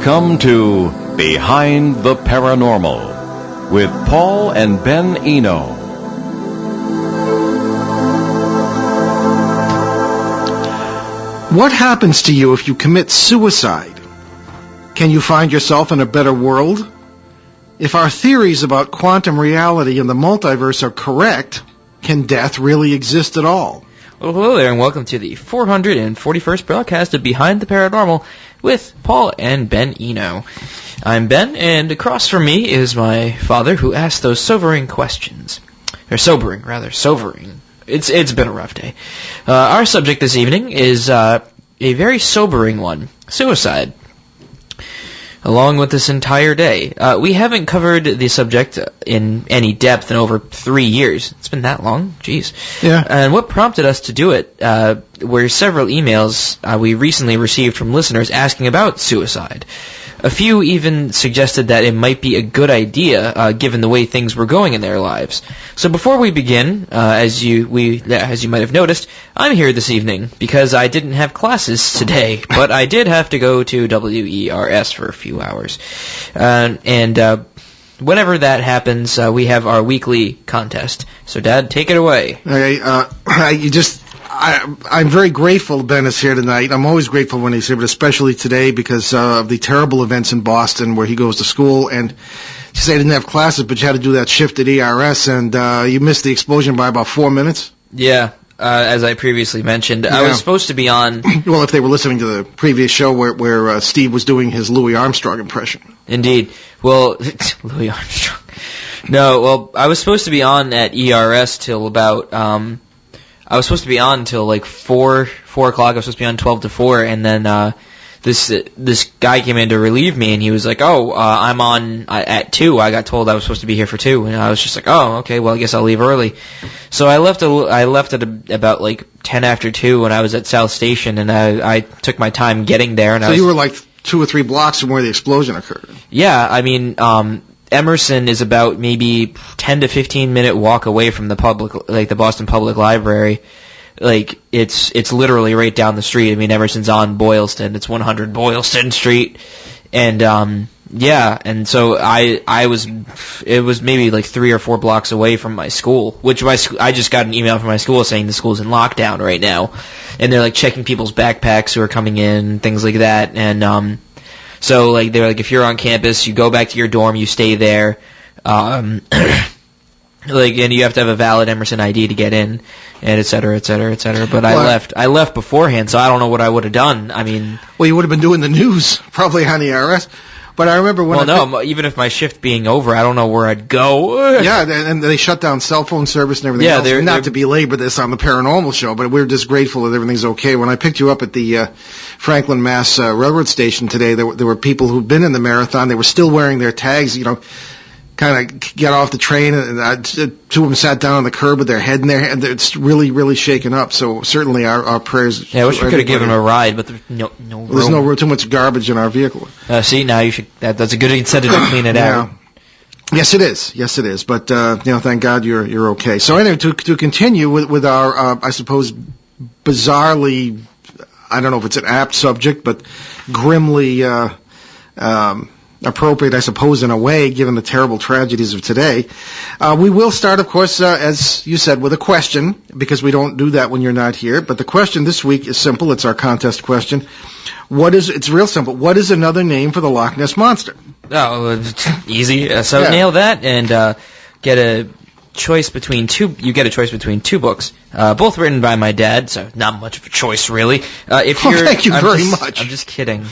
Welcome to Behind the Paranormal with Paul and Ben Eno. What happens to you if you commit suicide? Can you find yourself in a better world? If our theories about quantum reality and the multiverse are correct, can death really exist at all? Well, hello there, and welcome to the 441st broadcast of Behind the Paranormal with Paul and Ben Eno. I'm Ben, and across from me is my father, who asked those sobering questions. Or sobering. It's been a rough day. Our subject this evening is a very sobering one, suicide. Along with this entire day. We haven't covered the subject in any depth in over 3 years. It's been that long? Jeez. Yeah. And what prompted us to do it were several emails we recently received from listeners asking about suicide. A few even suggested that it might be a good idea, given the way things were going in their lives. So before we begin, as you might have noticed, I'm here this evening because I didn't have classes today, but I did have to go to WERS for a few hours. Whenever that happens, we have our weekly contest. So, Dad, take it away. I'm very grateful Ben is here tonight. I'm always grateful when he's here, but especially today because of the terrible events in Boston where he goes to school. And she said he didn't have classes, but you had to do that shift at ERS, and you missed the explosion by about 4 minutes. Yeah, as I previously mentioned. Yeah. I was supposed to be on... Well, if they were listening to the previous show where Steve was doing his Louis Armstrong impression. Indeed. Well, Louis Armstrong. No, well, I was supposed to be on at ERS till about... I was supposed to be on until like 4 o'clock. I was supposed to be on 12 to 4, and then this guy came in to relieve me, and he was like, I'm on at 2. I got told I was supposed to be here for 2, and I was just like, oh, okay, well, I guess I'll leave early. So I left at about like 10 after 2 when I was at South Station, and I took my time getting there. And so you were like 2 or 3 blocks from where the explosion occurred. Yeah, I mean, Emerson is about maybe 10 to 15 minute walk away from the Boston Public Library. Like, it's literally right down the street. I mean, Emerson's on Boylston. It's 100 Boylston Street. And, and so it was maybe like 3 or 4 blocks away from my school, I just got an email from my school saying the school's in lockdown right now. And they're like checking people's backpacks who are coming in, things like that. And, so, like, they're like, if you're on campus, you go back to your dorm, you stay there, and you have to have a valid Emerson ID to get in, and et cetera, et cetera, et cetera. But I left beforehand, so I don't know what I would have done. I mean... Well, you would have been doing the news, probably on the IRS. But I remember when... even if my shift being over, I don't know where I'd go. Yeah, and they shut down cell phone service and everything else. Not to belabor this on the Paranormal Show, but we're just grateful that everything's okay. When I picked you up at the Franklin, Mass. Railroad station today, there were people who'd been in the marathon. They were still wearing their tags, kind of get off the train, and 2 of them sat down on the curb with their head in their hand. It's really, really shaken up. So certainly our prayers. Yeah, I wish we could have given them a ride, but there's no room. There's no room, too much garbage in our vehicle. See, now you should. That's a good incentive to clean it out. Yes, it is. Yes, it is. But thank God you're okay. So anyway, to continue with our, I suppose, bizarrely, I don't know if it's an apt subject, but grimly. Appropriate, I suppose, in a way, given the terrible tragedies of today. We will start, of course, as you said, with a question, because we don't do that when you're not here. But the question this week is simple. It's our contest question. It's real simple. What is another name for the Loch Ness Monster? Oh, easy. Nail that and get a choice between two. You get a choice between 2 books, both written by my dad, so not much of a choice, really. Thank you very much. I'm just kidding.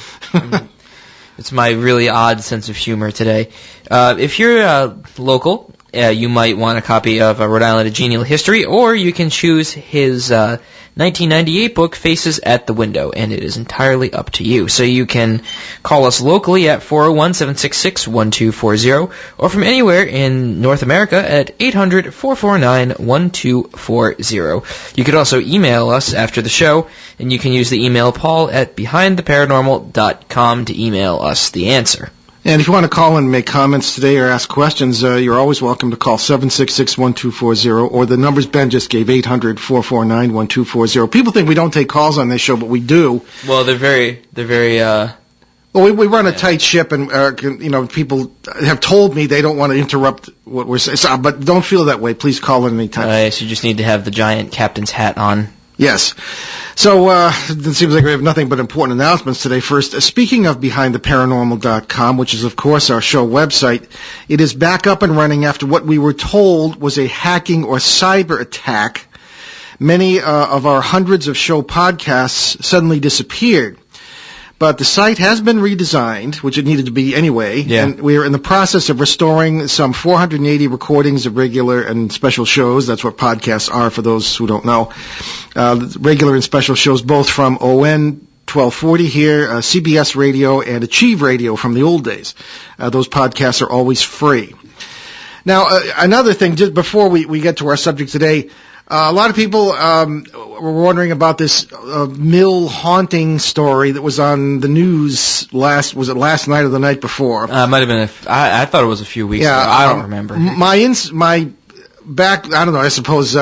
It's my really odd sense of humor today. If you're local, you might want a copy of Rhode Island: A Genial History, or you can choose his 1998 book, Faces at the Window, and it is entirely up to you. So you can call us locally at 401-766-1240, or from anywhere in North America at 800-449-1240. You could also email us after the show, and you can use the email Paul at behindtheparanormal.com to email us the answer. And if you want to call and make comments today or ask questions, you're always welcome to call 766-1240, or the numbers Ben just gave, 800-449-1240. People think we don't take calls on this show, but we do. Well, they're very Well, we run a tight ship, and people have told me they don't want to interrupt what we're saying. But don't feel that way. Please call in anytime. So you just need to have the giant captain's hat on. Yes. So it seems like we have nothing but important announcements today. First, speaking of BehindTheParanormal.com, which is, of course, our show website, it is back up and running after what we were told was a hacking or cyber attack. Many of our hundreds of show podcasts suddenly disappeared. But the site has been redesigned, which it needed to be anyway, and we are in the process of restoring some 480 recordings of regular and special shows. That's what podcasts are, for those who don't know. Regular and special shows, both from ON 1240 here, CBS Radio, and Achieve Radio from the old days. Those podcasts are always free. Now, another thing, just before we get to our subject today, a lot of people were wondering about this mill haunting story that was on the news last night or the night before? It might have been. I thought it was a few weeks ago. I don't remember. My back, I don't know, I suppose,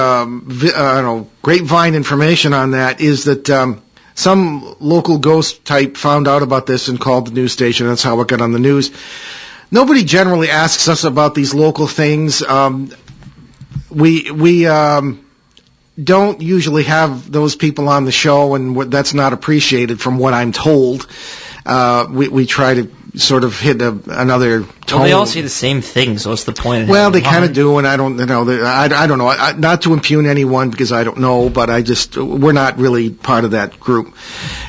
grapevine information on that is that some local ghost type found out about this and called the news station. That's how it got on the news. Nobody generally asks us about these local things. We don't usually have those people on the show, and that's not appreciated from what I'm told. We try to sort of hit another tone. Well, they all say the same thing, so what's the point? Well, they kind of do, and I don't know. I don't know. Not to impugn anyone, because I don't know, but we're not really part of that group.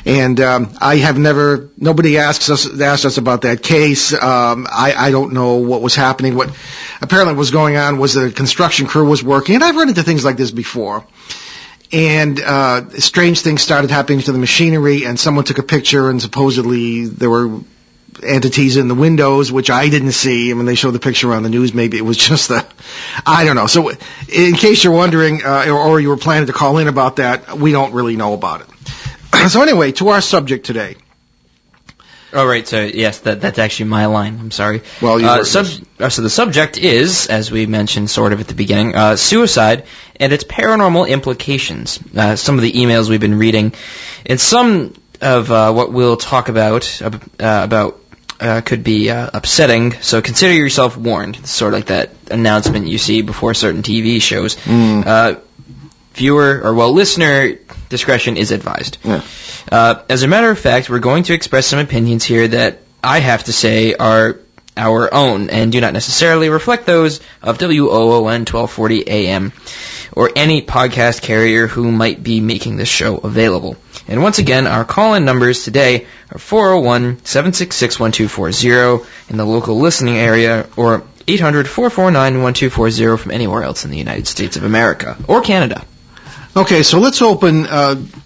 And nobody asked us about that case. I don't know what was happening. What apparently was going on was the construction crew was working, and I've run into things like this before. And strange things started happening to the machinery, and someone took a picture, and supposedly there were entities in the windows, which I didn't see. And when they showed the picture on the news, maybe it was just I don't know. So in case you're wondering, or you were planning to call in about that, we don't really know about it. So anyway, to our subject today. Oh, right. So, yes, that's actually my line. I'm sorry. Well, so the subject is, as we mentioned sort of at the beginning, suicide and its paranormal implications. Some of the emails we've been reading, and some of what we'll talk about could be upsetting, so consider yourself warned. It's sort of like that announcement you see before certain TV shows. Listener discretion is advised. Yeah. As a matter of fact, we're going to express some opinions here that I have to say are our own and do not necessarily reflect those of WOON 1240 AM or any podcast carrier who might be making this show available. And once again, our call-in numbers today are 401-766-1240 in the local listening area, or 800-449-1240 from anywhere else in the United States of America or Canada. Okay, so let's open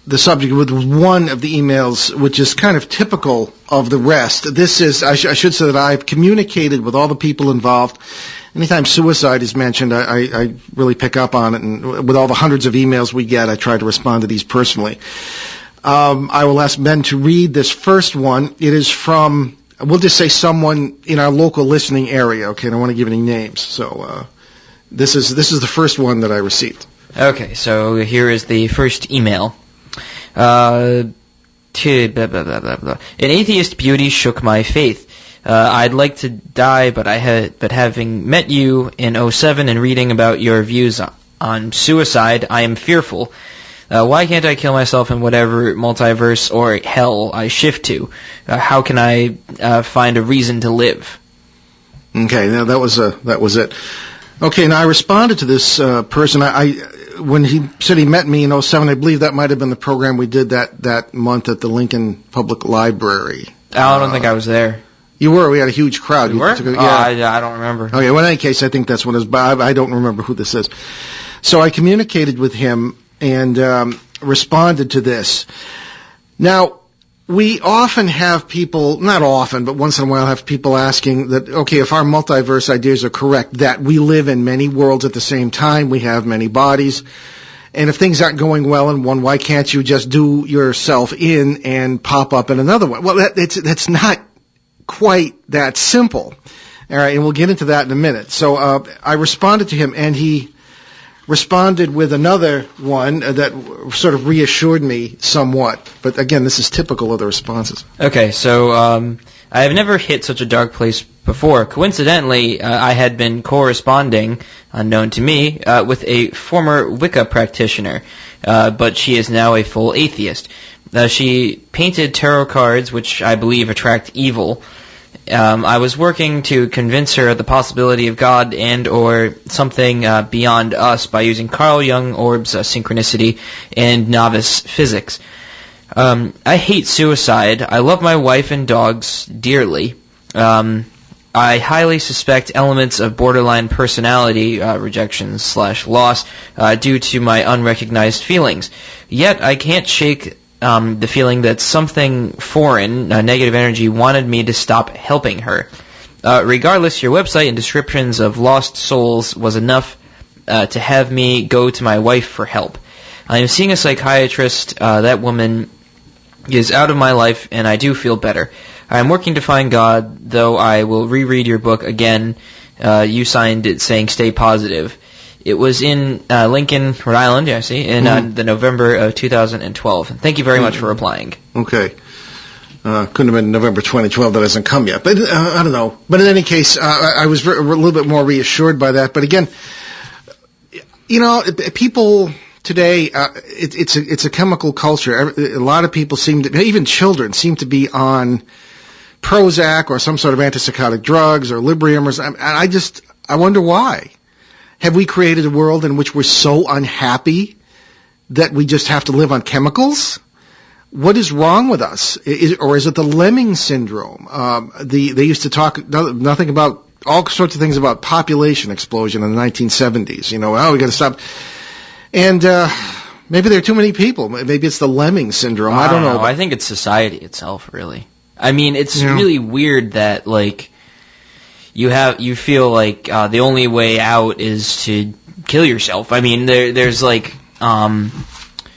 the subject with one of the emails, which is kind of typical of the rest. This is, I should say that I've communicated with all the people involved. Anytime suicide is mentioned, I really pick up on it, and with all the hundreds of emails we get, I try to respond to these personally. I will ask Ben to read this first one. It is from, we'll just say someone in our local listening area. Okay, I don't want to give any names. So this is the first one that I received. Okay, so here is the first email. An atheist beauty shook my faith. I'd like to die, but having met you in 2007 and reading about your views on suicide, I am fearful. Why can't I kill myself in whatever multiverse or hell I shift to? How can I find a reason to live? Okay, now that was it. Okay, now I responded to this person. When he said he met me in 2007, I believe that might have been the program we did that month at the Lincoln Public Library. I don't think I was there. You were. We had a huge crowd. You were? Yeah. I don't remember. Okay, well, in any case, I think that's what it is, but I don't remember who this is. So I communicated with him and responded to this. Now, we often have people, not often, but once in a while have people asking that, okay, if our multiverse ideas are correct, that we live in many worlds at the same time, we have many bodies, and if things aren't going well in one, why can't you just do yourself in and pop up in another one? Well, that's not quite that simple. All right, and we'll get into that in a minute. So I responded to him, and he responded with another one that sort of reassured me somewhat. But again, this is typical of the responses. Okay, so I have never hit such a dark place before. Coincidentally, I had been corresponding, unknown to me, with a former Wicca practitioner, but she is now a full atheist. She painted tarot cards, which I believe attract evil. I was working to convince her of the possibility of God and or something beyond us by using Carl Jung orbs, synchronicity, and novice physics. I hate suicide. I love my wife and dogs dearly. I highly suspect elements of borderline personality rejection / loss due to my unrecognized feelings. Yet I can't shake the feeling that something foreign, negative energy, wanted me to stop helping her. Regardless, your website and descriptions of lost souls was enough to have me go to my wife for help. I am seeing a psychiatrist. That woman is out of my life, and I do feel better. I am working to find God, though I will reread your book again. You signed it saying stay positive. It was in Lincoln, Rhode Island, I see, in the November of 2012. Thank you very much for replying. Okay. Couldn't have been November 2012. That hasn't come yet. But I don't know. But in any case, I was a little bit more reassured by that. But again, people today, it's a chemical culture. A lot of people even children seem to be on Prozac or some sort of antipsychotic drugs or Librium I wonder why. Have we created a world in which we're so unhappy that we just have to live on chemicals? What is wrong with us? Or is it the Lemming syndrome? They used to talk nothing about all sorts of things about population explosion in the 1970s. We got to stop. And maybe there are too many people. Maybe it's the Lemming syndrome. I don't know. I think it's society itself, really. I mean, it's really weird that, you feel like the only way out is to kill yourself. I mean, there's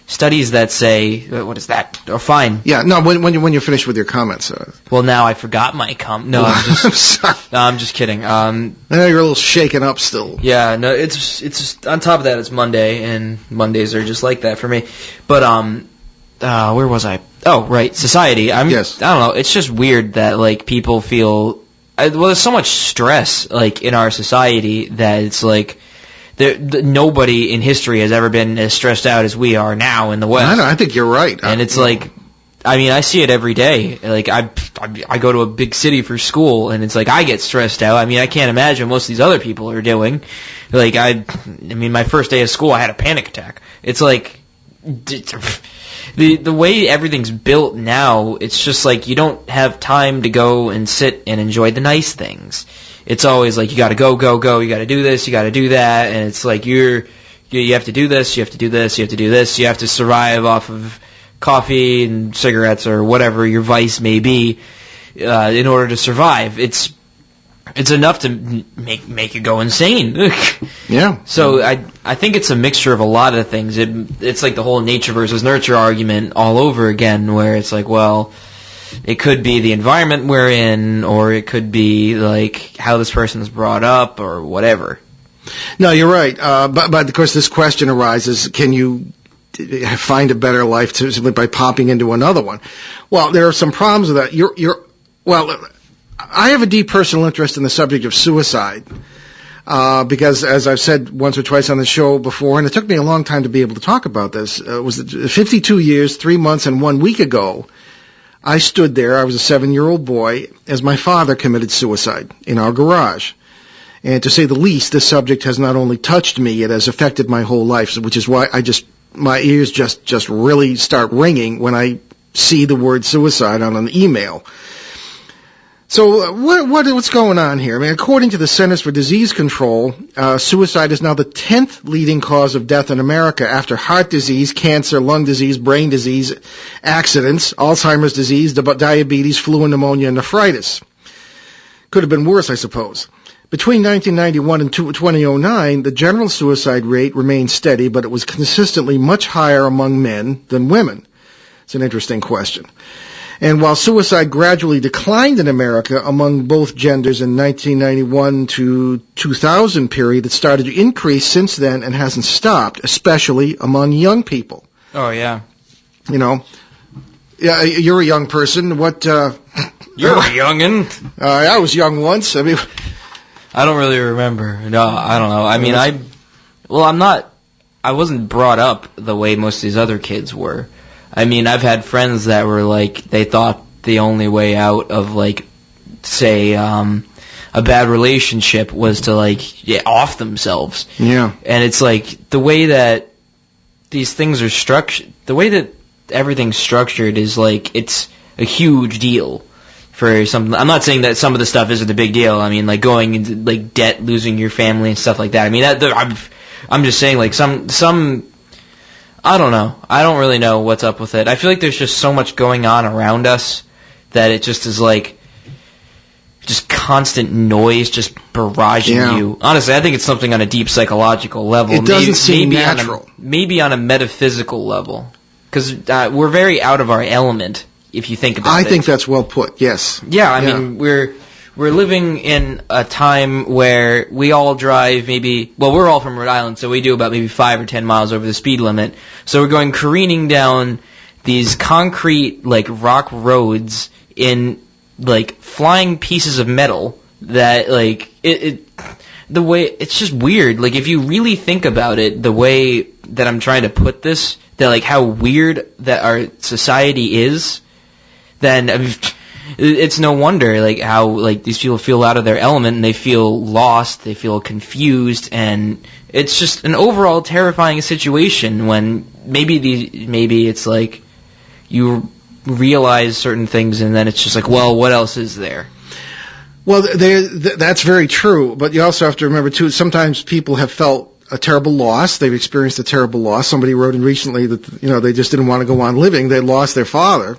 studies that say, what is that? Oh, fine. Yeah, no, when you're finished with your comments. Well, now I forgot my No, I'm just kidding. I know you're a little shaken up still. Yeah, no, it's just, on top of that, it's Monday, and Mondays are just like that for me. But, where was I? Oh, right, society. Yes. I don't know, it's just weird that, people feel... there's so much stress, in our society that it's nobody in history has ever been as stressed out as we are now in the West. I think you're right. And it's I see it every day. I go to a big city for school, and it's I get stressed out. I mean, I can't imagine what most of these other people are doing. My first day of school, I had a panic attack. It's the way everything's built now, it's just you don't have time to go and sit and enjoy the nice things. It's always you gotta go, you gotta do this, you gotta do that, and it's you have to do this, you have to do this, you have to do this, you have to survive off of coffee and cigarettes or whatever your vice may be, in order to survive. It's enough to make you go insane. Yeah. So I think it's a mixture of a lot of things. It's the whole nature versus nurture argument all over again, where it's it could be the environment we're in, or it could be how this person's brought up, or whatever. No, you're right. But of course, this question arises: can you find a better life simply by popping into another one? Well, there are some problems with that. I have a deep personal interest in the subject of suicide, because, as I've said once or twice on the show before, and it took me a long time to be able to talk about this, it was 52 years, 3 months, and 1 week ago, I stood there, I was a 7-year-old boy, as my father committed suicide in our garage. And to say the least, this subject has not only touched me, it has affected my whole life, which is why my ears just really start ringing when I see the word suicide on an email. So what's going on here? I mean, according to the Centers for Disease Control, suicide is now the 10th leading cause of death in America after heart disease, cancer, lung disease, brain disease, accidents, Alzheimer's disease, diabetes, flu and pneumonia, and nephritis. Could have been worse, I suppose. Between 1991 and 2009, the general suicide rate remained steady, but it was consistently much higher among men than women. It's an interesting question. And while suicide gradually declined in America among both genders in 1991 to 2000 period, it started to increase since then and hasn't stopped, especially among young people. Oh, yeah. You know, yeah, you're a young person. What? You're a youngin'. I was young once. I mean, I don't really remember. No, I don't know. I mean, I wasn't brought up the way most of these other kids were. I mean, I've had friends that were like, they thought the only way out of, like, say, a bad relationship was to, like, off themselves. Yeah. And it's like, the way that these things are structured, the way that everything's structured is like, it's a huge deal for some. I'm not saying that some of the stuff isn't a big deal. I mean, like, going into, like, debt, losing your family and stuff like that. I mean, I'm just saying, like, some I don't know. I don't really know what's up with it. I feel like there's just so much going on around us that it just is like just constant noise just barraging you. Honestly, I think it's something on a deep psychological level. It doesn't seem natural. Maybe on a metaphysical level. Because we're very out of our element, if you think about it. I think that's well put, yes. Yeah, I mean, we're living in a time where we all drive we're all from Rhode Island, so we do about maybe 5 or 10 miles over the speed limit. So we're going careening down these concrete, like, rock roads in, like, flying pieces of metal that, like, the way, it's just weird. Like, if you really think about it, the way that I'm trying to put this, that, like, how weird that our society is, then, I mean, it's no wonder, like, how, like, these people feel out of their element and they feel lost, they feel confused, and it's just an overall terrifying situation when maybe it's like you realize certain things and then it's just like, well, what else is there? Well, that's very true, but you also have to remember, too, sometimes people have felt a terrible loss. They've experienced a terrible loss. Somebody wrote in recently that, you know, they just didn't want to go on living. They lost their father.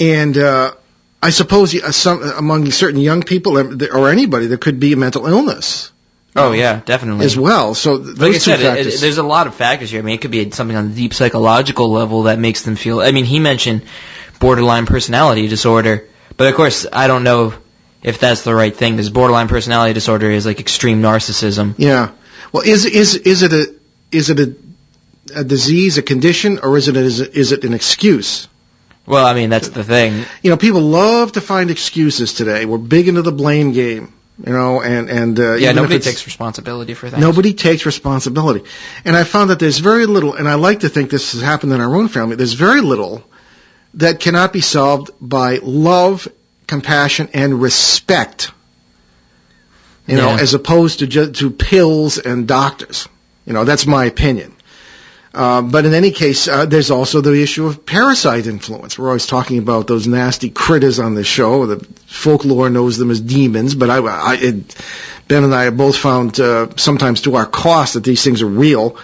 And I suppose among certain young people or anybody, there could be a mental illness. Oh, yeah, definitely. As well. So those two factors. There's a lot of factors here. I mean, it could be something on the deep psychological level that makes them feel... I mean, he mentioned borderline personality disorder. But, of course, I don't know if that's the right thing, because borderline personality disorder is like extreme narcissism. Yeah. Well, is it a disease, a condition, or is it an excuse? Well, I mean, that's the thing. You know, people love to find excuses today. We're big into the blame game, you know, and nobody takes responsibility for that. Nobody takes responsibility. And I found that there's very little, and I like to think this has happened in our own family, there's very little that cannot be solved by love, compassion, and respect, you know, as opposed to pills and doctors. You know, that's my opinion. But in any case, there's also the issue of parasite influence. We're always talking about those nasty critters on this show. The folklore knows them as demons, but Ben and I have both found, sometimes to our cost, that these things are real.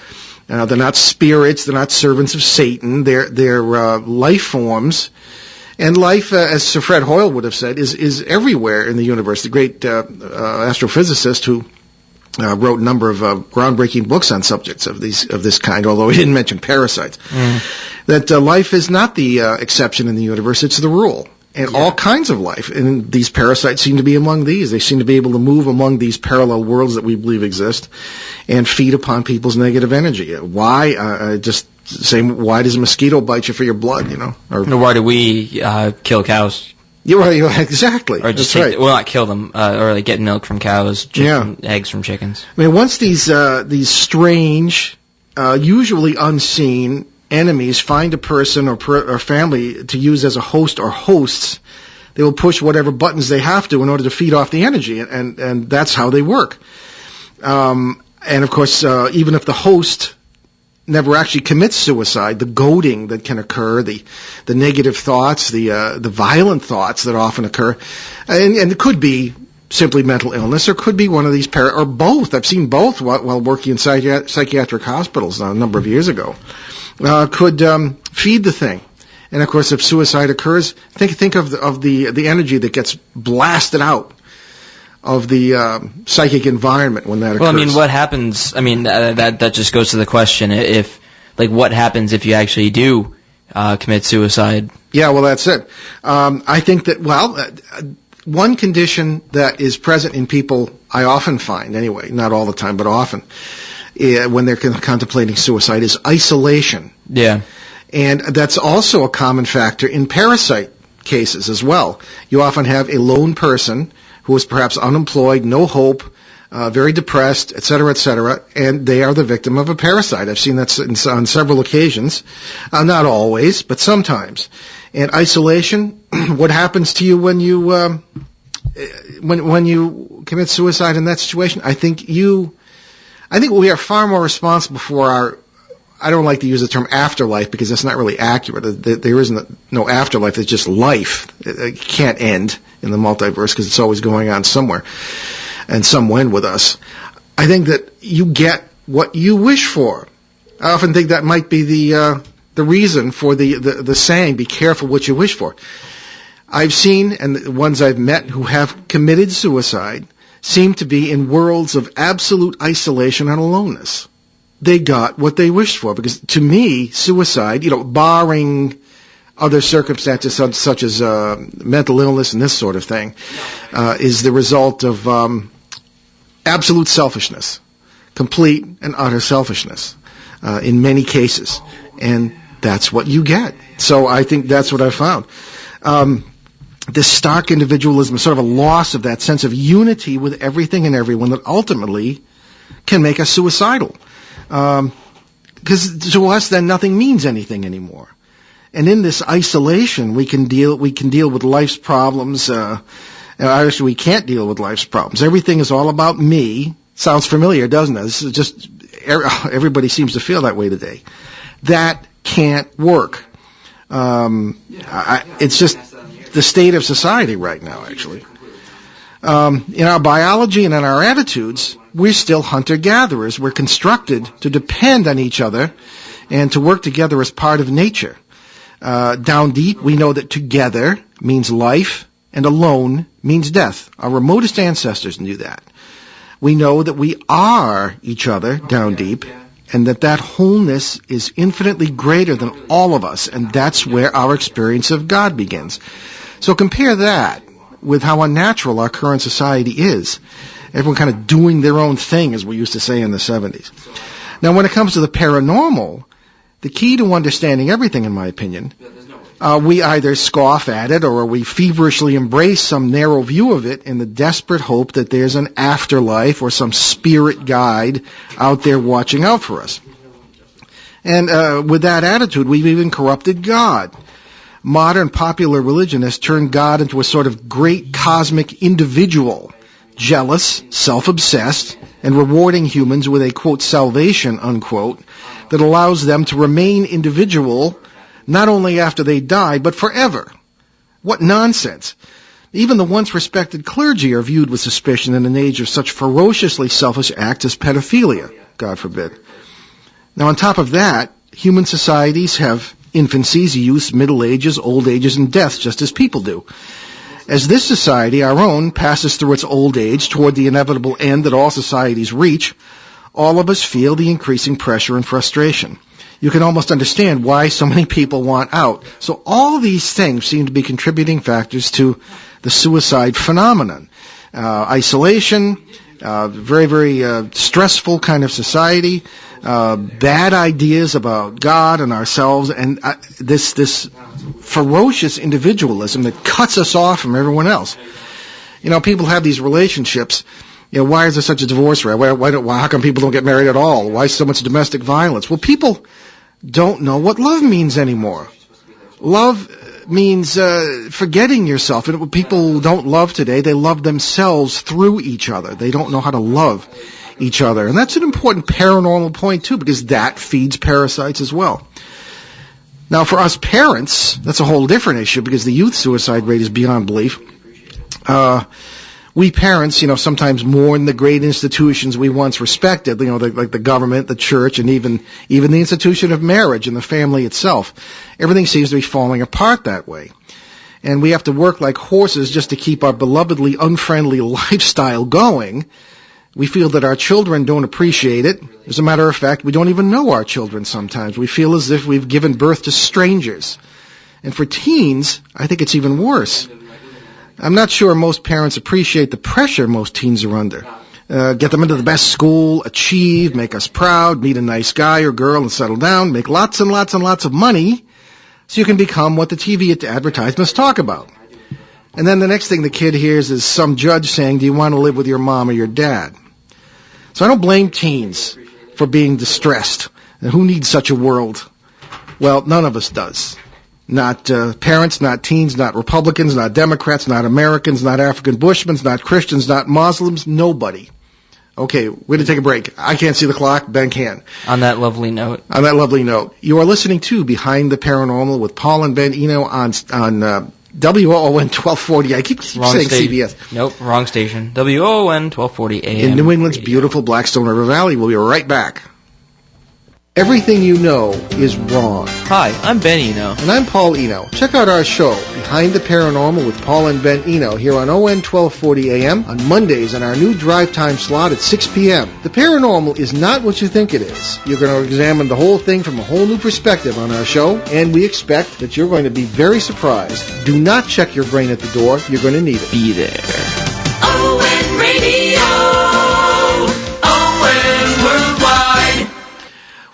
They're not spirits. They're not servants of Satan. They're life forms. And life, as Sir Fred Hoyle would have said, is everywhere in the universe. The great astrophysicist who wrote a number of groundbreaking books on subjects of this kind, although he didn't mention parasites. That life is not the exception in the universe; it's the rule. And all kinds of life, and these parasites seem to be among these. They seem to be able to move among these parallel worlds that we believe exist, and feed upon people's negative energy. Why? Just saying, why does a mosquito bite you for your blood? You know, or why do we kill cows? You're right, exactly. Or just right. Well, not kill them, or like get milk from cows, eggs from chickens. I mean, once these strange, usually unseen enemies find a person or family to use as a host or hosts, they will push whatever buttons they have to in order to feed off the energy, and that's how they work. And of course, even if the host never actually commits suicide, the goading that can occur, the negative thoughts, the violent thoughts that often occur, and it could be simply mental illness, or could be one of these or both. I've seen both while working in psychiatric hospitals a number of years ago. Could feed the thing. And of course, if suicide occurs, think of the energy that gets blasted out of the psychic environment when that occurs. Well, I mean, what happens? I mean, that just goes to the question: if, like, what happens if you actually do commit suicide. Yeah, well, that's it. I think that, one condition that is present in people, I often find, anyway, not all the time, but often, when they're contemplating suicide, is isolation. Yeah. And that's also a common factor in parasite cases as well. You often have a lone person who is perhaps unemployed, no hope, very depressed, et cetera, and they are the victim of a parasite. I've seen that on several occasions. Not always, but sometimes. And isolation, what happens to you when you commit suicide in that situation? I think we are far more responsible for our, I don't like to use the term afterlife because that's not really accurate. There isn't no afterlife. It's just life. It can't end in the multiverse because it's always going on somewhere and somewhen with us. I think that you get what you wish for. I often think that might be the reason for the saying, be careful what you wish for. I've seen, and the ones I've met who have committed suicide seem to be in worlds of absolute isolation and aloneness. They got what they wished for, because to me, suicide, barring other circumstances such as mental illness and this sort of thing, is the result of absolute selfishness, complete and utter selfishness in many cases, and that's what you get. So I think that's what I found. This stark individualism is sort of a loss of that sense of unity with everything and everyone that ultimately can make us suicidal. Because to us, then nothing means anything anymore. And in this isolation, we can deal with life's problems. Actually, we can't deal with life's problems. Everything is all about me. Sounds familiar, doesn't it? This is just everybody seems to feel that way today. That can't work. It's just the state of society right now, actually. In our biology and in our attitudes, we're still hunter-gatherers. We're constructed to depend on each other and to work together as part of nature. Down deep, we know that together means life and alone means death. Our remotest ancestors knew that. We know that we are each other down deep, and that wholeness is infinitely greater than all of us, and that's where our experience of God begins. So compare that with how unnatural our current society is. Everyone kind of doing their own thing, as we used to say in the 70s. Now, when it comes to the paranormal, the key to understanding everything, in my opinion, we either scoff at it or we feverishly embrace some narrow view of it in the desperate hope that there's an afterlife or some spirit guide out there watching out for us. And with that attitude, we've even corrupted God. Modern popular religion has turned God into a sort of great cosmic individual, jealous, self-obsessed, and rewarding humans with a, quote, salvation, unquote, that allows them to remain individual not only after they die, but forever. What nonsense. Even the once respected clergy are viewed with suspicion in an age of such ferociously selfish acts as pedophilia, God forbid. Now, on top of that, human societies have infancies, youths, middle ages, old ages, and deaths, just as people do. As this society, our own, passes through its old age toward the inevitable end that all societies reach, all of us feel the increasing pressure and frustration. You can almost understand why so many people want out. So all these things seem to be contributing factors to the suicide phenomenon. Isolation, very, very stressful kind of society, bad ideas about God and ourselves, and this ferocious individualism that cuts us off from everyone else. People have these relationships. Why is there such a divorce rate? How come people don't get married at all? Why so much domestic violence? Well, people don't know what love means anymore. Love means forgetting yourself. And what people don't love today, they love themselves through each other. They don't know how to love each other. And that's an important paranormal point, too, because that feeds parasites as well. Now, for us parents, that's a whole different issue because the youth suicide rate is beyond belief. We parents, sometimes mourn the great institutions we once respected, like the government, the church, and even the institution of marriage and the family itself. Everything seems to be falling apart that way. And we have to work like horses just to keep our belovedly unfriendly lifestyle going. We feel that our children don't appreciate it. As a matter of fact, we don't even know our children sometimes. We feel as if we've given birth to strangers. And for teens, I think it's even worse. I'm not sure most parents appreciate the pressure most teens are under. Get them into the best school, achieve, make us proud, meet a nice guy or girl and settle down, make lots and lots and lots of money so you can become what the TV advertisements talk about. And then the next thing the kid hears is some judge saying, do you want to live with your mom or your dad? So I don't blame teens for being distressed. And who needs such a world? Well, none of us does. Not parents, not teens, not Republicans, not Democrats, not Americans, not African Bushmen, not Christians, not Muslims, nobody. Okay, we're going to take a break. I can't see the clock. Ben can. On that lovely note. On that lovely note. You are listening to Behind the Paranormal with Paul and Ben Eno on WOON 1240. I keep saying CBS. Nope, wrong station. WOON 1240 AM. In New England's beautiful Blackstone River Valley. We'll be right back. Everything you know is wrong. Hi, I'm Ben Eno. And I'm Paul Eno. Check out our show, Behind the Paranormal with Paul and Ben Eno, here on ON 1240 AM on Mondays on our new drive time slot at 6 p.m. The paranormal is not what you think it is. You're going to examine the whole thing from a whole new perspective on our show, and we expect that you're going to be very surprised. Do not check your brain at the door. You're going to need it. Be there. ON Radio. ON Worldwide.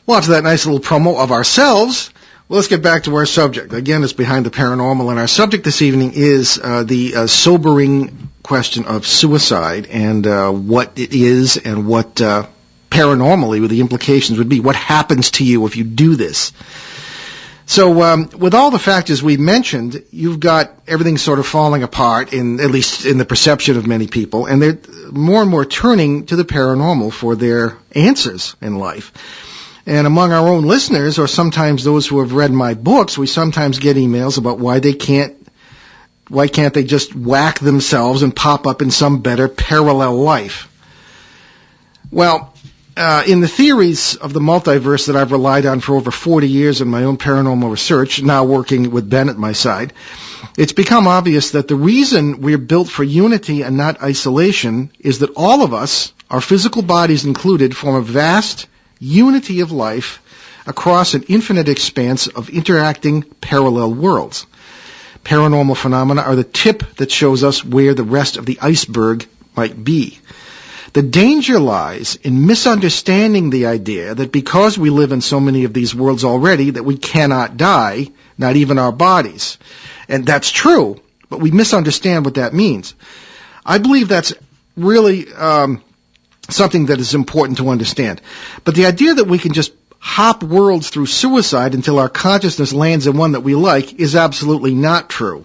Well, to that nice little promo of ourselves, well, let's get back to our subject. Again, it's Behind the Paranormal, and our subject this evening is the sobering question of suicide and what it is and what paranormally the implications would be. What happens to you if you do this? So with all the factors we mentioned, you've got everything sort of falling apart, at least in the perception of many people, and they're more and more turning to the paranormal for their answers in life. And among our own listeners, or sometimes those who have read my books, we sometimes get emails about why can't they just whack themselves and pop up in some better parallel life? Well, in the theories of the multiverse that I've relied on for over 40 years in my own paranormal research, now working with Ben at my side, it's become obvious that the reason we're built for unity and not isolation is that all of us, our physical bodies included, form a vast unity of life across an infinite expanse of interacting parallel worlds. Paranormal phenomena are the tip that shows us where the rest of the iceberg might be. The danger lies in misunderstanding the idea that because we live in so many of these worlds already that we cannot die, not even our bodies. And that's true, but we misunderstand what that means. I believe that's really something that is important to understand. But the idea that we can just hop worlds through suicide until our consciousness lands in one that we like is absolutely not true.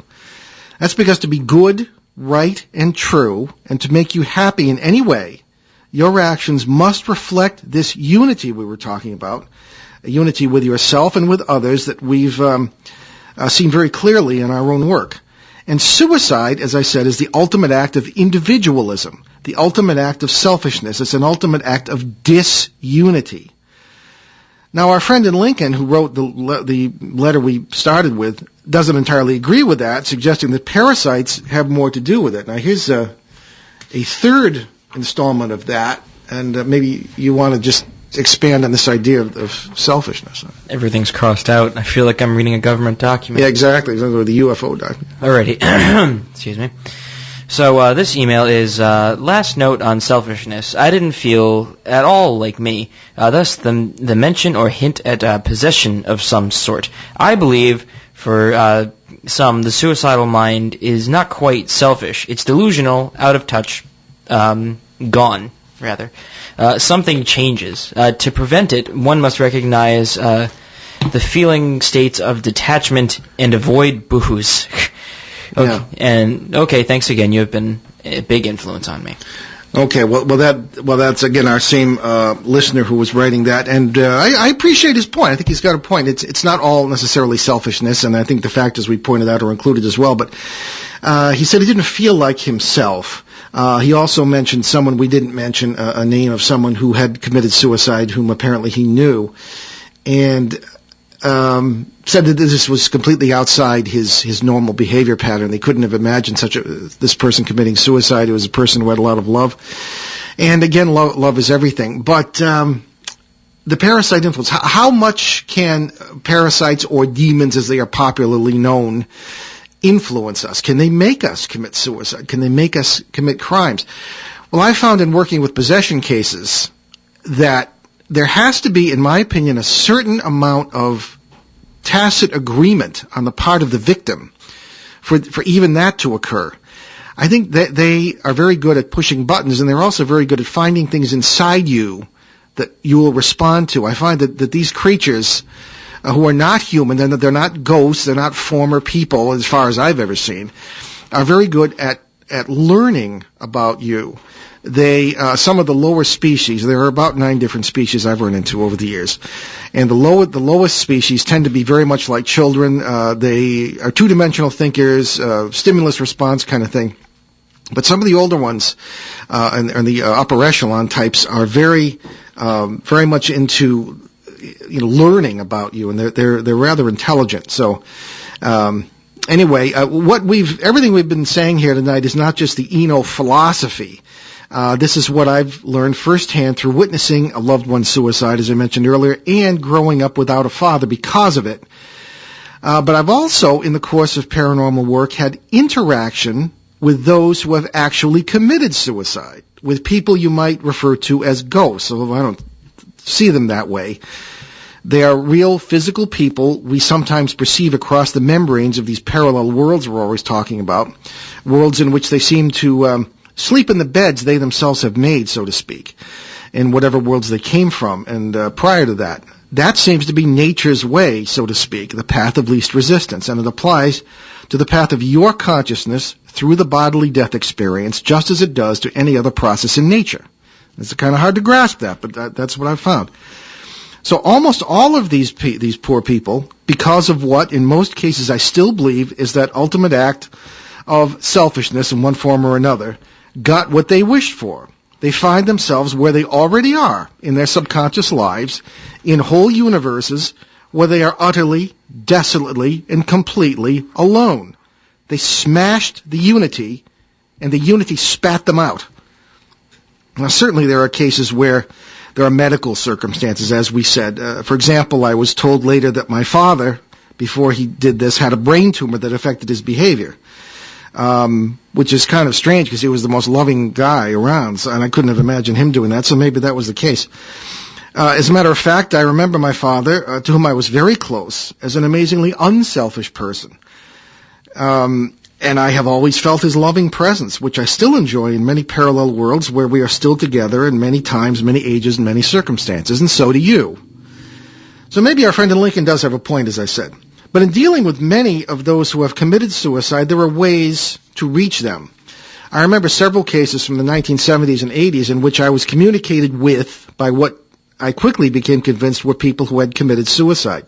That's because to be good, right, and true, and to make you happy in any way, your actions must reflect this unity we were talking about, a unity with yourself and with others that we've seen very clearly in our own work. And suicide, as I said, is the ultimate act of individualism, the ultimate act of selfishness. It's an ultimate act of disunity. Now, our friend in Lincoln, who wrote the letter we started with, doesn't entirely agree with that, suggesting that parasites have more to do with it. Now, here's a third installment of that, and maybe you want to just expand on this idea of selfishness. Everything's crossed out. I feel like I'm reading a government document. Yeah, exactly. The UFO document. Alrighty. Excuse me. So this email is last note on selfishness. I didn't feel at all like me. Thus, the mention or hint at possession of some sort. I believe for some, the suicidal mind is not quite selfish. It's delusional, out of touch, gone, rather. Something changes. To prevent it, one must recognize the feeling states of detachment and avoid booze. Okay, thanks again. You have been a big influence on me. Okay, well, that's again our same listener who was writing that, and I appreciate his point. I think he's got a point. It's not all necessarily selfishness, and I think the factors we pointed out are included as well. But he said he didn't feel like himself. He also mentioned someone we didn't mention, a name of someone who had committed suicide, whom apparently he knew, and said that this was completely outside his normal behavior pattern. They couldn't have imagined this person committing suicide. It was a person who had a lot of love. And again, love is everything. But the parasite influence, how much can parasites or demons, as they are popularly known, influence us? Can they make us commit suicide? Can they make us commit crimes? Well, I found in working with possession cases that there has to be, in my opinion, a certain amount of tacit agreement on the part of the victim for even that to occur. I think that they are very good at pushing buttons, and they're also very good at finding things inside you that you will respond to. I find that these creatures who are not human, and they're not ghosts, they're not former people as far as I've ever seen, are very good at learning about you. They, some of the lower species, there are about 9 different species I've run into over the years, and the lowest species tend to be very much like children. They are two-dimensional thinkers, stimulus response kind of thing. But some of the older ones, and the upper echelon types are very much into, learning about you, and they're rather intelligent. So, anyway, everything we've been saying here tonight is not just the Eno philosophy. This is what I've learned firsthand through witnessing a loved one's suicide, as I mentioned earlier, and growing up without a father because of it. But I've also, in the course of paranormal work, had interaction with those who have actually committed suicide, with people you might refer to as ghosts, although I don't see them that way. They are real physical people we sometimes perceive across the membranes of these parallel worlds we're always talking about, worlds in which they seem to sleep in the beds they themselves have made, so to speak, in whatever worlds they came from. And prior to that, that seems to be nature's way, so to speak, the path of least resistance, and it applies to the path of your consciousness through the bodily death experience, just as it does to any other process in nature. It's kind of hard to grasp that, but that's what I've found. So almost all of these poor people, because of what, in most cases, I still believe is that ultimate act of selfishness in one form or another, got what they wished for. They find themselves where they already are in their subconscious lives, in whole universes where they are utterly, desolately, and completely alone. They smashed the unity, and the unity spat them out. Now, certainly there are cases where there are medical circumstances, as we said. For example, I was told later that my father, before he did this, had a brain tumor that affected his behavior, which is kind of strange because he was the most loving guy around, and I couldn't have imagined him doing that, so maybe that was the case. As a matter of fact, I remember my father, to whom I was very close, as an amazingly unselfish person. And I have always felt his loving presence, which I still enjoy in many parallel worlds where we are still together in many times, many ages, and many circumstances, and so do you. So maybe our friend in Lincoln does have a point, as I said. But in dealing with many of those who have committed suicide, there are ways to reach them. I remember several cases from the 1970s and 80s in which I was communicated with by what I quickly became convinced were people who had committed suicide.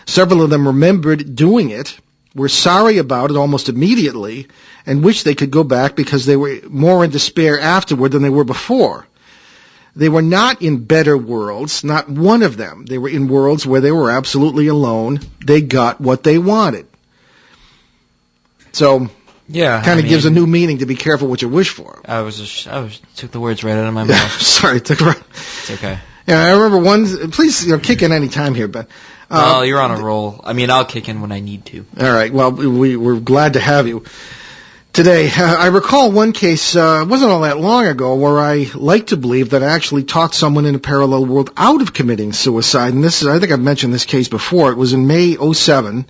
Several of them remembered doing it, were sorry about it almost immediately, and wished they could go back because they were more in despair afterward than they were before. They were not in better worlds, not one of them. They were in worlds where they were absolutely alone. They got what they wanted. So, yeah, kind of gives a new meaning to be careful what you wish for. I took the words right out of my mouth. Sorry, It's okay. Yeah, I remember one. Please, kick in any time here, but. Well, you're on a roll. I mean, I'll kick in when I need to. All right. Well, we're glad to have you today. I recall one case, it wasn't all that long ago, where I like to believe that I actually talked someone in a parallel world out of committing suicide. And I think I've mentioned this case before. It was in May 2007.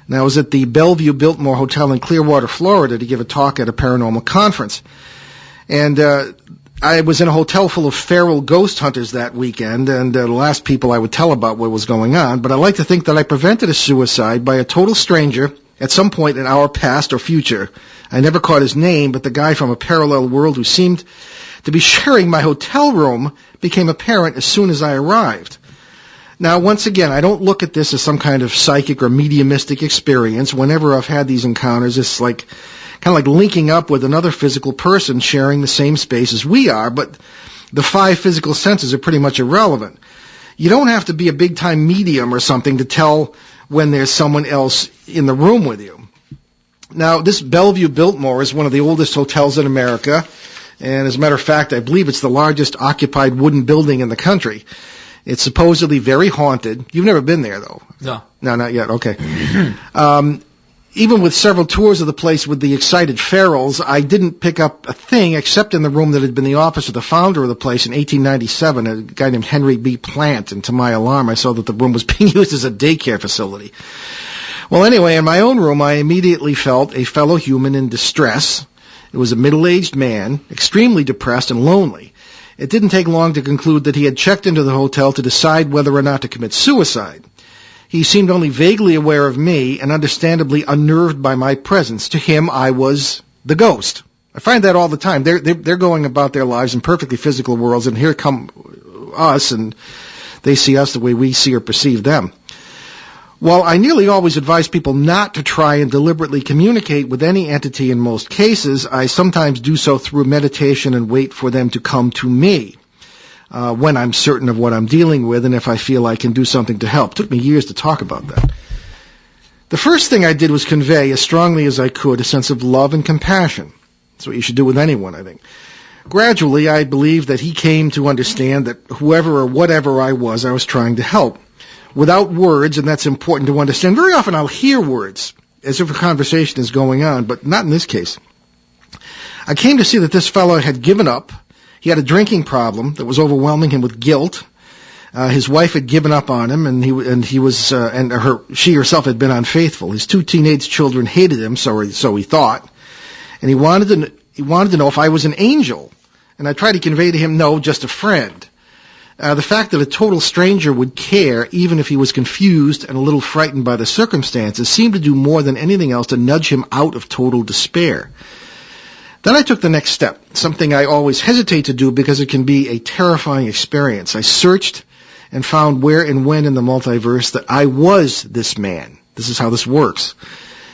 And I was at the Bellevue Biltmore Hotel in Clearwater, Florida, to give a talk at a paranormal conference. And I was in a hotel full of feral ghost hunters that weekend, and the last people I would tell about what was going on. But I like to think that I prevented a suicide by a total stranger at some point in our past or future. I never caught his name, but the guy from a parallel world who seemed to be sharing my hotel room became apparent as soon as I arrived. Now, once again, I don't look at this as some kind of psychic or mediumistic experience. Whenever I've had these encounters, it's like kind of like linking up with another physical person sharing the same space as we are, but the 5 physical senses are pretty much irrelevant. You don't have to be a big-time medium or something to tell when there's someone else in the room with you. Now, this Bellevue Biltmore is one of the oldest hotels in America. And as a matter of fact, I believe it's the largest occupied wooden building in the country. It's supposedly very haunted. You've never been there, though? No. No, not yet. Okay. Even with several tours of the place with the excited ferals, I didn't pick up a thing except in the room that had been the office of the founder of the place in 1897, a guy named Henry B. Plant. And to my alarm, I saw that the room was being used as a daycare facility. Well, anyway, in my own room, I immediately felt a fellow human in distress. It was a middle-aged man, extremely depressed and lonely. It didn't take long to conclude that he had checked into the hotel to decide whether or not to commit suicide. He seemed only vaguely aware of me and understandably unnerved by my presence. To him, I was the ghost. I find that all the time. They're going about their lives in perfectly physical worlds, and here come us, and they see us the way we see or perceive them. While I nearly always advise people not to try and deliberately communicate with any entity in most cases, I sometimes do so through meditation and wait for them to come to me when I'm certain of what I'm dealing with and if I feel I can do something to help. It took me years to talk about that. The first thing I did was convey as strongly as I could a sense of love and compassion. That's what you should do with anyone, I think. Gradually, I believed that he came to understand that whoever or whatever I was trying to help. Without words, and that's important to understand. Very often I'll hear words as if a conversation is going on, but not in this case. I came to see that this fellow had given up. He had a drinking problem that was overwhelming him with guilt. His wife had given up on him, and she herself had been unfaithful. His 2 teenage children hated him, so he thought, and he wanted to know if I was an angel. And I tried to convey to him, no, just a friend. The fact that a total stranger would care, even if he was confused and a little frightened by the circumstances, seemed to do more than anything else to nudge him out of total despair. Then I took the next step, something I always hesitate to do because it can be a terrifying experience. I searched and found where and when in the multiverse that I was this man. This is how this works.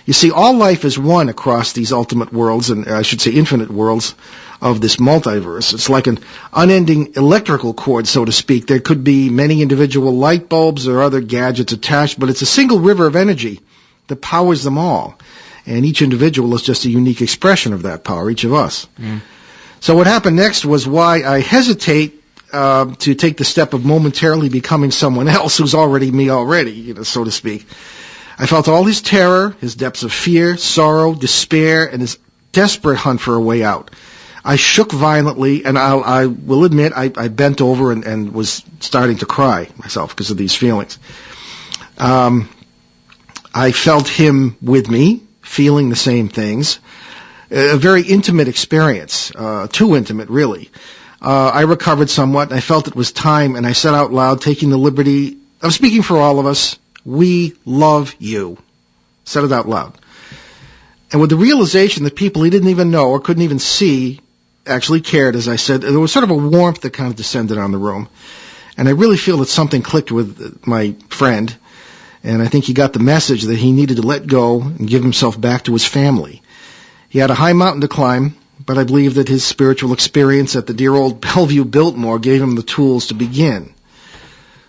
You see, all life is one across these ultimate worlds, and I should say infinite worlds, of this multiverse. It's like an unending electrical cord, so to speak. There could be many individual light bulbs or other gadgets attached, but it's a single river of energy that powers them all. And each individual is just a unique expression of that power, each of us. Mm. So what happened next was why I hesitate to take the step of momentarily becoming someone else who's already me already, so to speak. I felt all his terror, his depths of fear, sorrow, despair, and his desperate hunt for a way out. I shook violently, and I will admit I bent over and was starting to cry myself because of these feelings. I felt him with me, feeling the same things. A very intimate experience, too intimate, really. I recovered somewhat, and I felt it was time, and I said out loud, taking the liberty of speaking for all of us, "We love you." Said it out loud. And with the realization that people he didn't even know or couldn't even see actually cared, as I said, there was sort of a warmth that kind of descended on the room. And I really feel that something clicked with my friend, and I think he got the message that he needed to let go and give himself back to his family. He had a high mountain to climb, but I believe that his spiritual experience at the dear old Bellevue Biltmore gave him the tools to begin.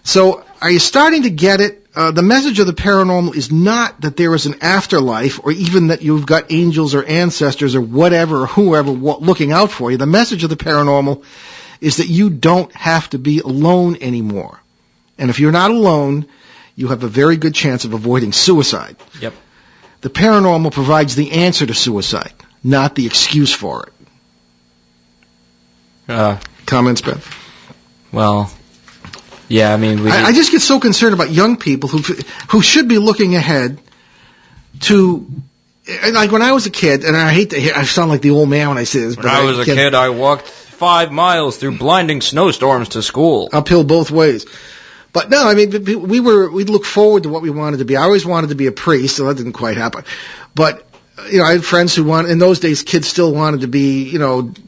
So, are you starting to get it? The message of the paranormal is not that there is an afterlife or even that you've got angels or ancestors or whatever or whoever looking out for you. The message of the paranormal is that you don't have to be alone anymore. And if you're not alone, you have a very good chance of avoiding suicide. Yep. The paranormal provides the answer to suicide, not the excuse for it. Comments, Beth? Well... Yeah, I mean, I just get so concerned about young people who should be looking ahead to, like when I was a kid, and I sound like the old man when I say this, but when I was a kid, I walked 5 miles through blinding snowstorms to school. Uphill both ways. But no, I mean, we'd look forward to what we wanted to be. I always wanted to be a priest, so that didn't quite happen. But, I had friends who in those days, kids still wanted to be,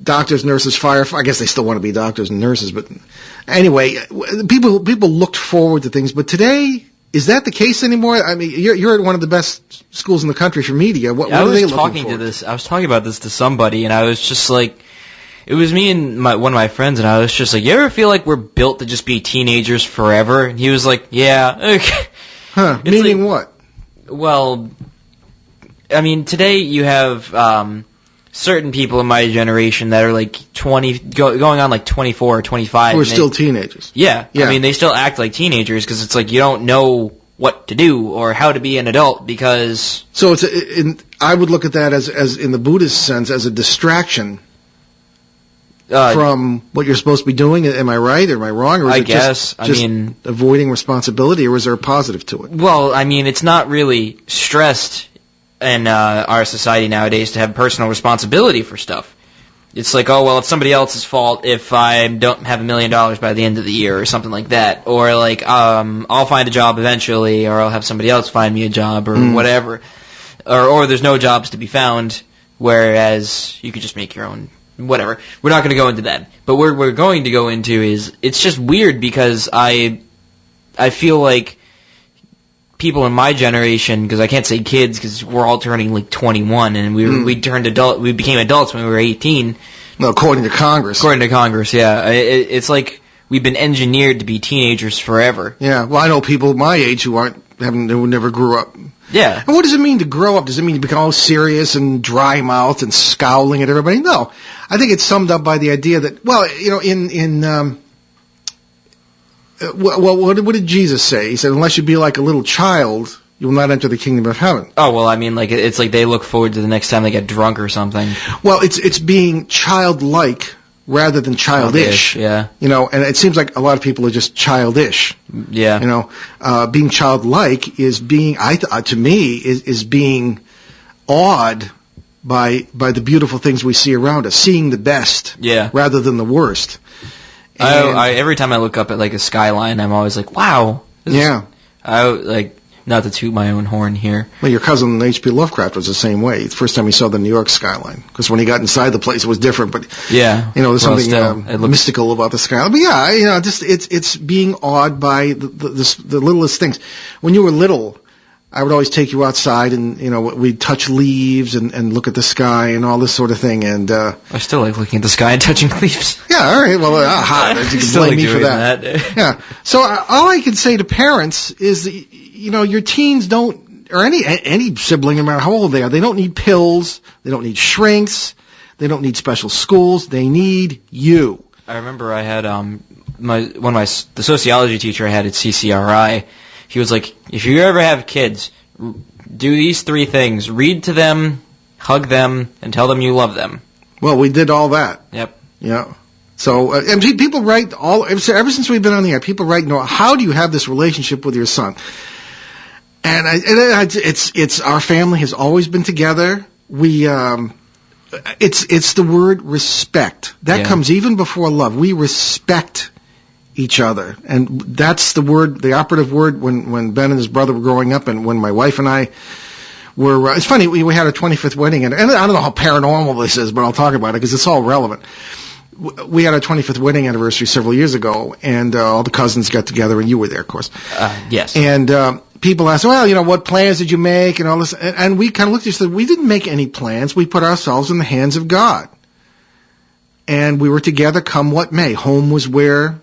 doctors, nurses, firefighters. I guess they still want to be doctors and nurses, but anyway, people looked forward to things. But today, is that the case anymore? I mean, you're at one of the best schools in the country for media. What are they looking for? I was talking about this to somebody, and I was just like, it was me and one of my friends, and I was just like, you ever feel like we're built to just be teenagers forever? And he was like, yeah. Okay. Huh, meaning what? Well... I mean, today you have certain people in my generation that are like 20, going on like 24 or 25. Who are still teenagers. Yeah. I mean, they still act like teenagers because it's like you don't know what to do or how to be an adult because... So I would look at that as in the Buddhist sense, as a distraction from what you're supposed to be doing. Am I right? Am I wrong? Or is just avoiding responsibility, or is there a positive to it? Well, I mean, it's not really stressed in our society nowadays to have personal responsibility for stuff. It's like, oh, well, it's somebody else's fault if I don't have $1 million by the end of the year or something like that. Or like, I'll find a job eventually, or I'll have somebody else find me a job or whatever. Or there's no jobs to be found, whereas you could just make your own, whatever. We're not going to go into that. But what we're going to go into is, it's just weird because I feel like people in my generation, because I can't say kids because we're all turning like 21, and we became adults when we were 18. No, according to Congress. According to Congress, yeah. It's like we've been engineered to be teenagers forever. Yeah, well, I know people my age who never grew up. Yeah. And what does it mean to grow up? Does it mean to become all serious and dry-mouthed and scowling at everybody? No. I think it's summed up by the idea that, well, you know, what did Jesus say? He said, unless you be like a little child, you will not enter the kingdom of heaven. Oh, well, I mean, like, it's like they look forward to the next time they get drunk or something. Well, it's being childlike rather than childish. Yeah. You know, and it seems like a lot of people are just childish. Yeah. You know, being childlike is being, to me, is being awed by the beautiful things we see around us, seeing the best rather than the worst. Every time I look up at like a skyline, I'm always like, wow. Not to toot my own horn here. Well, your cousin H.P. Lovecraft was the same way. The first time he saw the New York skyline, because when he got inside the place, it was different. But yeah, you know, there's something mystical about the skyline. But yeah, you know, just it's being awed by the littlest things. When you were little, I would always take you outside, and you know, we'd touch leaves and look at the sky and all this sort of thing. And I still like looking at the sky and touching leaves. Yeah, all right. Well, you can blame me for that. Yeah. So all I can say to parents is that, you know, your teens don't, or any sibling, no matter how old they are, they don't need pills, they don't need shrinks, they don't need special schools, they need you. I remember I had the sociology teacher I had at CCRI. He was like, if you ever have kids, do these 3 things: read to them, hug them, and tell them you love them. Well, we did all that. Yep. Yeah. So, and people write ever since we've been on the air, people write, how do you have this relationship with your son? And it's our family has always been together. It's the word respect. That comes even before love. We respect each other. And that's the word, the operative word when Ben and his brother were growing up, and when my wife and I were, it's funny, we had our 25th wedding, and I don't know how paranormal this is, but I'll talk about it because it's all relevant. We had our 25th wedding anniversary several years ago, and all the cousins got together, and you were there, of course. Yes. And people asked, well, you know, what plans did you make, and all this, and we kind of looked at each other. We didn't make any plans. We put ourselves in the hands of God. And we were together come what may. Home was where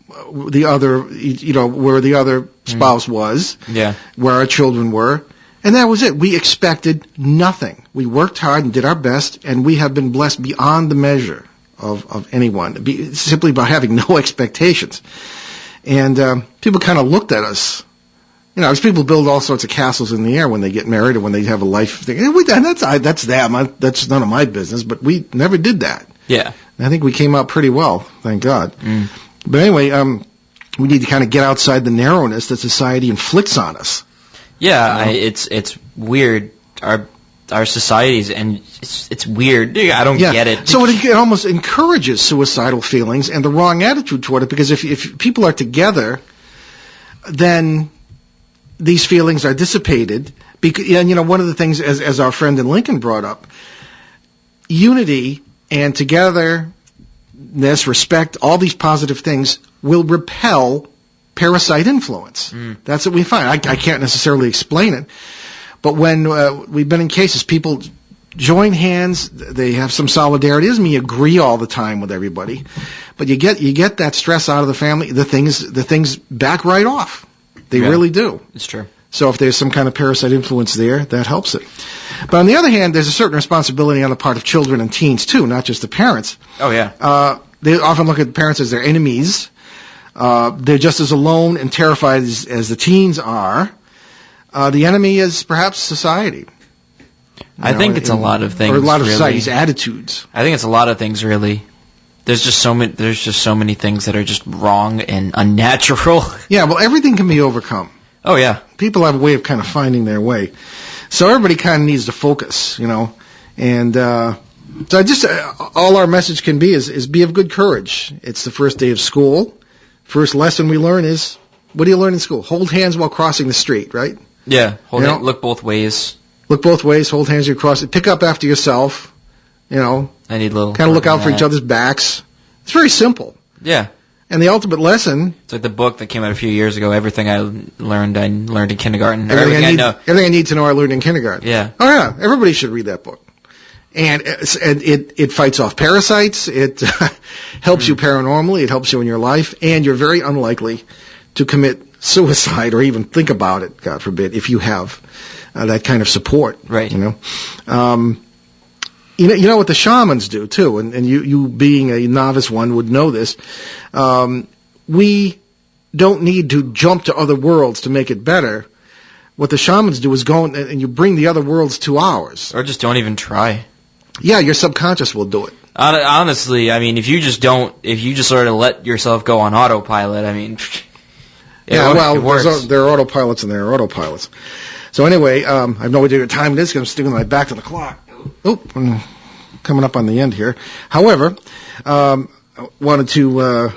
the other spouse was, where our children were, and that was it. We expected nothing. We worked hard and did our best, and we have been blessed beyond the measure of anyone, simply by having no expectations. And people kind of looked at us. You know, as people build all sorts of castles in the air when they get married or when they have a life thing. And that's them. That's none of my business, but we never did that. Yeah. And I think we came out pretty well, thank God. But anyway, we need to kind of get outside the narrowness that society inflicts on us. Yeah, it's weird. Our societies, and it's weird. I don't get it. So it almost encourages suicidal feelings and the wrong attitude toward it, because if people are together, then these feelings are dissipated. And, you know, one of the things, as our friend in Lincoln brought up, unity and togetherness, respect, all these positive things will repel parasite influence. That's what we find. I can't necessarily explain it, but when we've been in cases, people join hands, they have some solidarity. It doesn't mean you agree all the time with everybody, but you get that stress out of the family. The things back right off. They really do. It's true. So if there's some kind of parasite influence there, that helps it. But on the other hand, there's a certain responsibility on the part of children and teens, too, not just the parents. Oh, yeah. They often look at the parents as their enemies. They're just as alone and terrified as the teens are. The enemy is perhaps society. I think it's a lot of things. Or a lot of really. society's attitudes. I think it's a lot of things, really. There's just so many things that are just wrong and unnatural. Yeah, well, everything can be overcome. Oh, yeah. People have a way of kind of finding their way. So everybody kind of needs to focus, And so I just all our message can be is be of good courage. It's the first day of school. First lesson we learn is, what do you learn in school? Hold hands while crossing the street, right? Yeah, look both ways. Look both ways, hold hands as you cross it. Pick up after yourself, I need a little... Kind of look out for each other's backs. It's very simple. Yeah. And the ultimate lesson... It's like the book that came out a few years ago, Everything I Learned in Kindergarten. Everything I Need to Know I Learned in Kindergarten. Yeah. Oh, yeah. Everybody should read that book. And it fights off parasites. It helps you paranormally. It helps you in your life. And you're very unlikely to commit suicide or even think about it, God forbid, if you have that kind of support. Right. You know what the shamans do, too, and you being a novice one would know this. We don't need to jump to other worlds to make it better. What the shamans do is go and you bring the other worlds to ours. Or just don't even try. Yeah, your subconscious will do it. Honestly, I mean, if you just sort of let yourself go on autopilot, I mean, it works. There are autopilots and there are autopilots. So anyway, I have no idea what time it is because I'm sticking my back to the clock. Oh, I'm coming up on the end here. However, I wanted to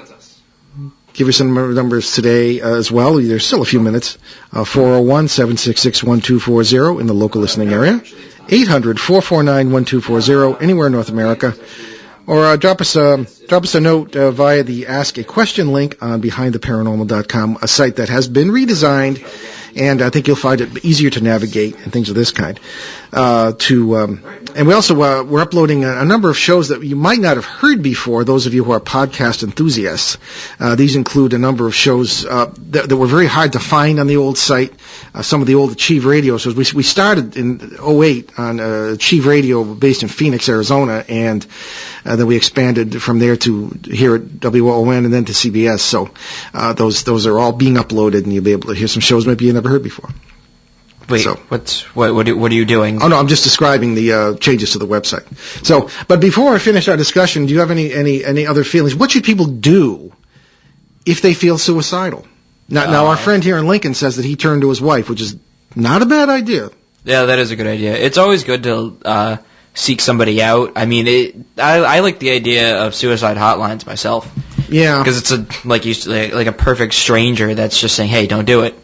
give you some numbers today as well. There's still a few minutes. 401-766-1240 in the local listening area. 800-449-1240 anywhere in North America. Or drop us a note via the Ask a Question link on BehindTheParanormal.com, a site that has been redesigned, and I think you'll find it easier to navigate and things of this kind. And we also we're uploading a number of shows that you might not have heard before. Those of you who are podcast enthusiasts, these include a number of shows that were very hard to find on the old site. Some of the old Achieve Radio shows. We started in 2008 on Achieve Radio based in Phoenix, Arizona, and then we expanded from there to here at WON and then to CBS. So those are all being uploaded, and you'll be able to hear some shows maybe you never heard before. Wait, so, what are you doing? Oh no, I'm just describing the changes to the website. So, but before I finish our discussion, do you have any other feelings? What should people do if they feel suicidal? Now our friend here in Lincoln says that he turned to his wife, which is not a bad idea. Yeah, that is a good idea. It's always good to seek somebody out. I mean, I like the idea of suicide hotlines myself. Yeah, because it's like a perfect stranger that's just saying, "Hey, don't do it."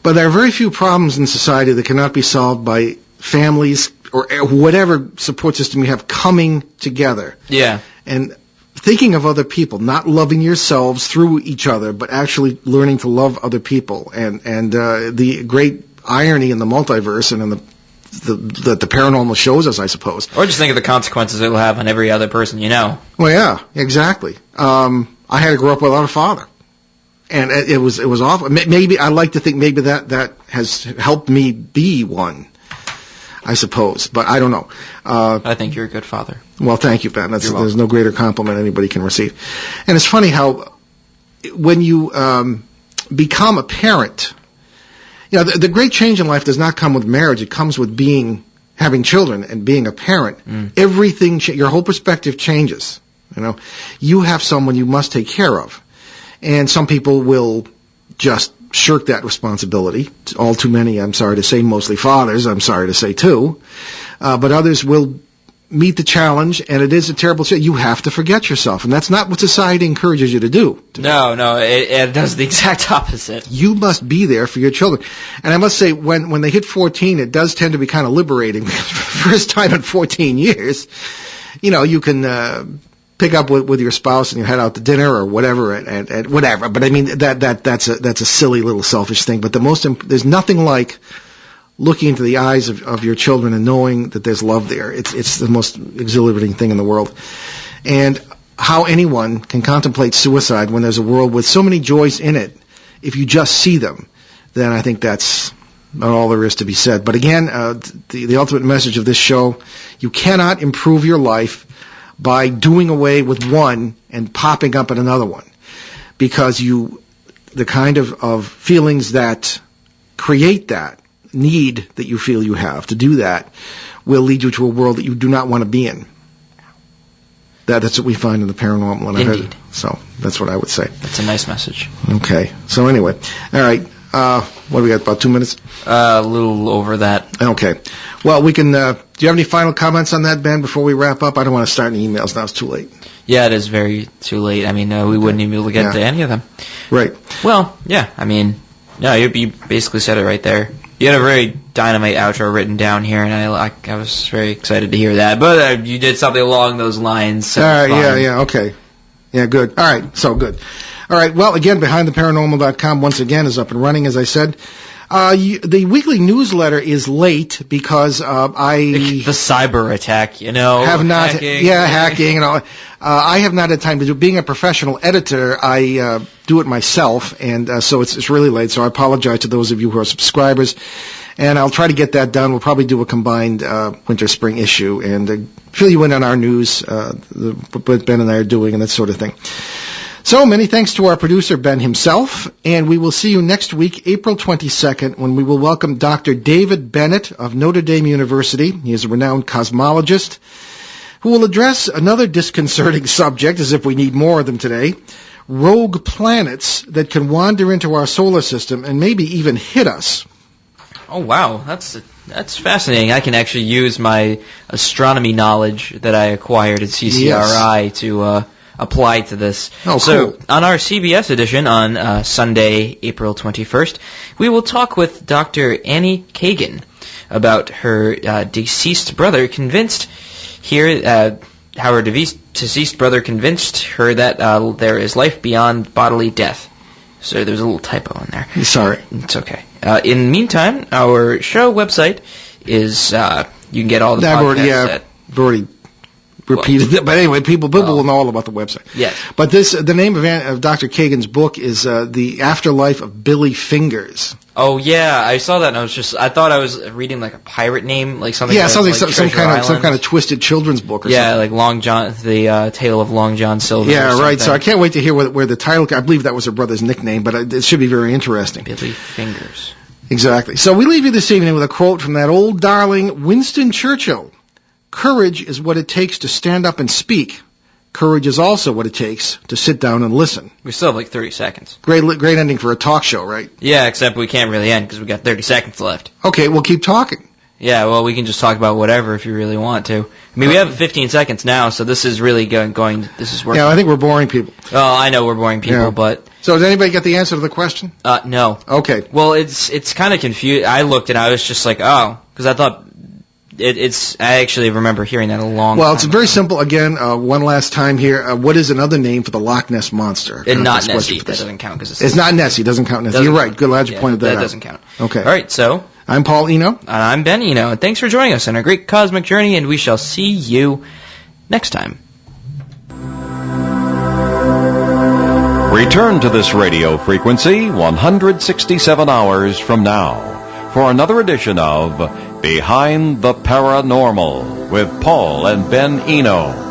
But there are very few problems in society that cannot be solved by families or whatever support system you have coming together. Yeah. And thinking of other people, not loving yourselves through each other, but actually learning to love other people. And the great irony in the multiverse and in the paranormal shows us, I suppose. Or just think of the consequences it will have on every other person you know. Well, yeah, exactly. I had to grow up without a father. And it was awful. Maybe I like to think maybe that has helped me be one, I suppose. But I don't know. I think you're a good father. Well, thank you, Ben. There's no greater compliment anybody can receive. And it's funny how when you become a parent, the great change in life does not come with marriage. It comes with having children and being a parent. Everything, your whole perspective changes. You have someone you must take care of. And some people will just shirk that responsibility. All too many, I'm sorry to say, mostly fathers, I'm sorry to say too. But others will meet the challenge, and it is a terrible challenge. You have to forget yourself, and that's not what society encourages you to do. No, it does the exact opposite. You must be there for your children. And I must say, when they hit 14, it does tend to be kind of liberating. First time in 14 years, you can pick up with your spouse and you head out to dinner or whatever and whatever. But I mean that's a silly little selfish thing. But there's nothing like looking into the eyes of your children and knowing that there's love there. It's the most exhilarating thing in the world. And how anyone can contemplate suicide when there's a world with so many joys in it, if you just see them, then I think that's not all there is to be said. But again, the ultimate message of this show, you cannot improve your life by doing away with one and popping up at another one. Because the kind of feelings that create that need that you feel you have to do that will lead you to a world that you do not want to be in. That's what we find in the paranormal. And Indeed. So that's what I would say. That's a nice message. Okay. So anyway, all right. What do we got? About 2 minutes? A little over that. Okay. Well, we can. Do you have any final comments on that, Ben? Before we wrap up, I don't want to start any emails now. It's too late. Yeah, it is very too late. I mean, we wouldn't even be able to get to any of them. Right. Well, yeah. I mean, no, you basically said it right there. You had a very dynamite outro written down here, and I was very excited to hear that. But you did something along those lines. So all right. Yeah. Okay. Yeah. Good. All right. So good. All right. Well, again, BehindTheParanormal.com once again is up and running, as I said. The weekly newsletter is late because the cyber attack, have not hacking and all. I have not had time to do. Being a professional editor, I do it myself, and so it's really late. So I apologize to those of you who are subscribers, and I'll try to get that done. We'll probably do a combined winter-spring issue and fill you in on our news, what Ben and I are doing, and that sort of thing. So many thanks to our producer, Ben himself, and we will see you next week, April 22nd, when we will welcome Dr. David Bennett of Notre Dame University. He is a renowned cosmologist who will address another disconcerting subject, as if we need more of them today, rogue planets that can wander into our solar system and maybe even hit us. Oh, wow. That's fascinating. I can actually use my astronomy knowledge that I acquired at CCRI to apply to this. Oh, so, cool. On our CBS edition on Sunday, April 21st, we will talk with Dr. Annie Kagan about her deceased brother how her deceased brother convinced her that there is life beyond bodily death. So there's a little typo in there. Sorry. It's okay. In the meantime, our show website is, you can get all the podcasts I've already repeated it. But anyway, people will know all about the website. Yes. But the name of Dr. Kagan's book is The Afterlife of Billy Fingers. Oh yeah, I saw that and I thought I was reading like a pirate name, like something. Yeah, some kind of twisted children's book or something. Yeah, like Long John, the Tale of Long John Silver. Yeah, right. So I can't wait to hear where the title. I believe that was her brother's nickname, but it should be very interesting. Billy Fingers. Exactly. So we leave you this evening with a quote from that old darling Winston Churchill. Courage is what it takes to stand up and speak. Courage is also what it takes to sit down and listen. We still have like 30 seconds. Great ending for a talk show, right? Yeah, except we can't really end because we got 30 seconds left. Okay, we'll keep talking. Yeah, well, we can just talk about whatever if you really want to. I mean, we have 15 seconds now, so this is really this is working. Yeah, I think we're boring people. Oh, I know we're boring people, but... So, does anybody get the answer to the question? No. Okay. Well, it's kind of confused. I looked and I was just like, oh, because I thought... I actually remember hearing that a long time Well, it's very simple. Again, one last time here. What is another name for the Loch Ness Monster? And not Nessie. That doesn't count because it's not Nessie. Doesn't count Nessie. You're right. Good. Glad you pointed that out. That doesn't count. Okay. All right. So I'm Paul Eno. And I'm Ben Eno. And thanks for joining us on our great cosmic journey. And we shall see you next time. Return to this radio frequency 167 hours from now for another edition of Behind the Paranormal with Paul and Ben Eno.